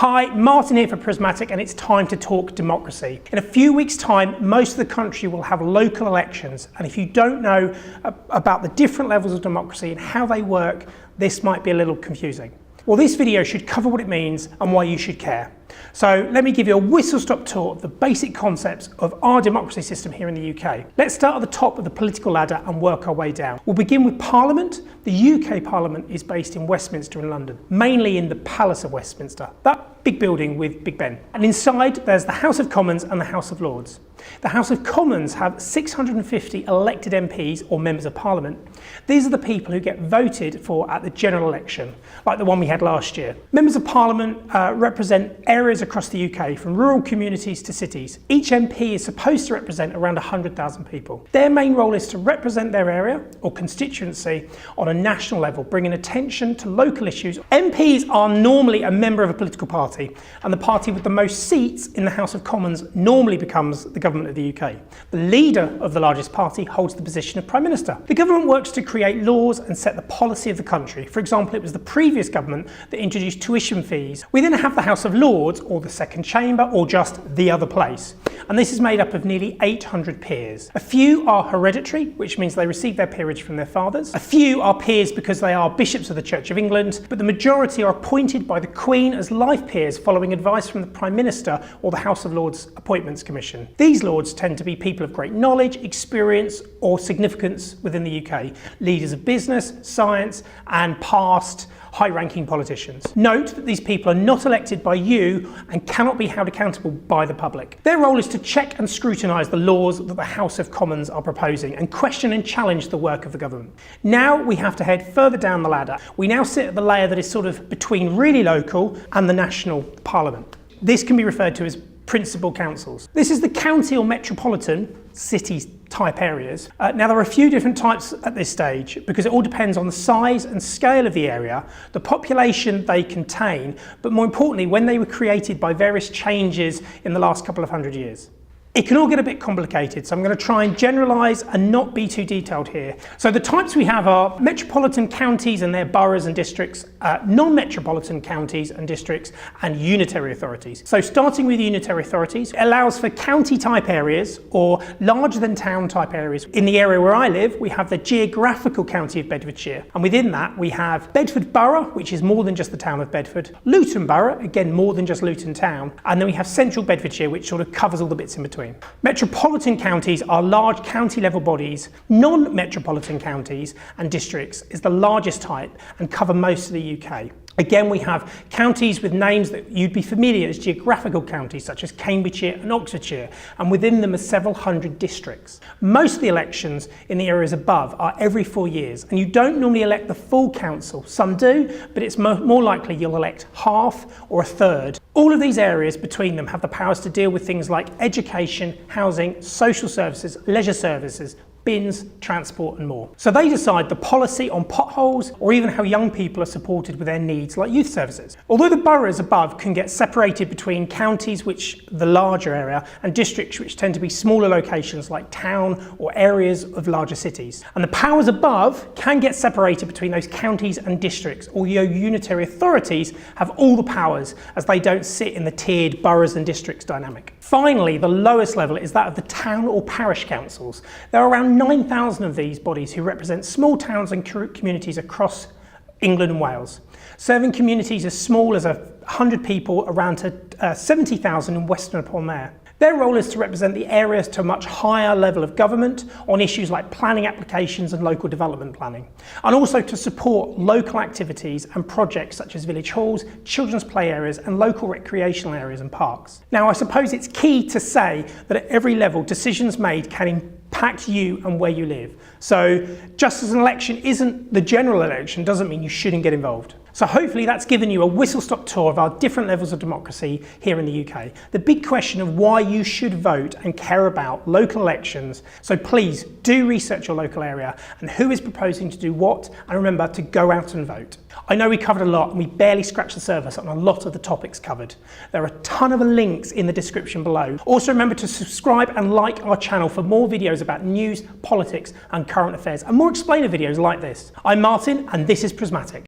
Hi, Martin here for Prismatic, and it's time to talk democracy. In a few weeks' time, most of the country will have local elections, and if you don't know about the different levels of democracy and how they work, this might be a little confusing. Well, this video should cover what it means and why you should care. So let me give you a whistle-stop tour of the basic concepts of our democracy system here in the UK. Let's start at the top of the political ladder and work our way down. We'll begin with Parliament. The UK Parliament is based in Westminster in London, mainly in the Palace of Westminster, that big building with Big Ben. And inside there's the House of Commons and the House of Lords. The House of Commons have 650 elected MPs or members of Parliament. These are the people who get voted for at the general election, like the one we had last year. Members of Parliament represent areas across the UK, from rural communities to cities. Each MP is supposed to represent around 100,000 people. Their main role is to represent their area or constituency on a national level, bringing attention to local issues. MPs are normally a member of a political party, and the party with the most seats in the House of Commons normally becomes the government of the UK. The leader of the largest party holds the position of Prime Minister. The government works to create laws and set the policy of the country. For example, it was the previous government that introduced tuition fees. We then have the House of Lords, or the second chamber, or just the other place. And this is made up of nearly 800 peers. A few are hereditary, which means they receive their peerage from their fathers. A few are peers because they are bishops of the Church of England, but the majority are appointed by the Queen as life peers following advice from the Prime Minister or the House of Lords Appointments Commission. These lords tend to be people of great knowledge, experience or significance within the UK, leaders of business, science and past high-ranking politicians. Note that these people are not elected by you and cannot be held accountable by the public. Their role is to check and scrutinise the laws that the House of Commons are proposing and question and challenge the work of the government. Now we have to head further down the ladder. We now sit at the layer that is sort of between really local and the national parliament. This can be referred to as principal councils. This is the county or metropolitan city type areas. Now there are a few different types at this stage because it all depends on the size and scale of the area, the population they contain, but more importantly when they were created by various changes in the last couple of hundred years. It can all get a bit complicated, so I'm going to try and generalise and not be too detailed here. So the types we have are metropolitan counties and their boroughs and districts, non-metropolitan counties and districts, and unitary authorities. So starting with unitary authorities, it allows for county type areas or larger than town type areas. In the area where I live, we have the geographical county of Bedfordshire, and within that we have Bedford Borough, which is more than just the town of Bedford, Luton Borough, again more than just Luton Town, and then we have Central Bedfordshire, which sort of covers all the bits in between. Metropolitan counties are large county level bodies. Non-metropolitan counties and districts is the largest type and cover most of the UK. Again, we have counties with names that you'd be familiar as geographical counties such as Cambridgeshire and Oxfordshire, and within them are several hundred districts. Most of the elections in the areas above are every 4 years, and you don't normally elect the full council. Some do, but it's more likely you'll elect half or a third. All of these areas between them have the powers to deal with things like education, housing, social services, leisure services, bins, transport and more. So they decide the policy on potholes or even how young people are supported with their needs like youth services. Although the boroughs above can get separated between counties, which the larger area, and districts which tend to be smaller locations like town or areas of larger cities. And the powers above can get separated between those counties and districts, although unitary authorities have all the powers as they don't sit in the tiered boroughs and districts dynamic. Finally, the lowest level is that of the town or parish councils. There are around 9,000 of these bodies who represent small towns and communities across England and Wales, serving communities as small as 100 people around to 70,000 in Weston-upon-Mere. Their role is to represent the areas to a much higher level of government on issues like planning applications and local development planning, and also to support local activities and projects such as village halls, children's play areas and local recreational areas and parks. Now I suppose it's key to say that at every level decisions made can impact you and where you live. So just as an election isn't the general election doesn't mean you shouldn't get involved. So hopefully that's given you a whistle-stop tour of our different levels of democracy here in the UK. The big question of why you should vote and care about local elections. So please do research your local area and who is proposing to do what, and remember to go out and vote. I know we covered a lot and we barely scratched the surface on a lot of the topics covered. There are a ton of links in the description below. Also remember to subscribe and like our channel for more videos about news, politics and current affairs, and more explainer videos like this. I'm Martin and this is Prismatic.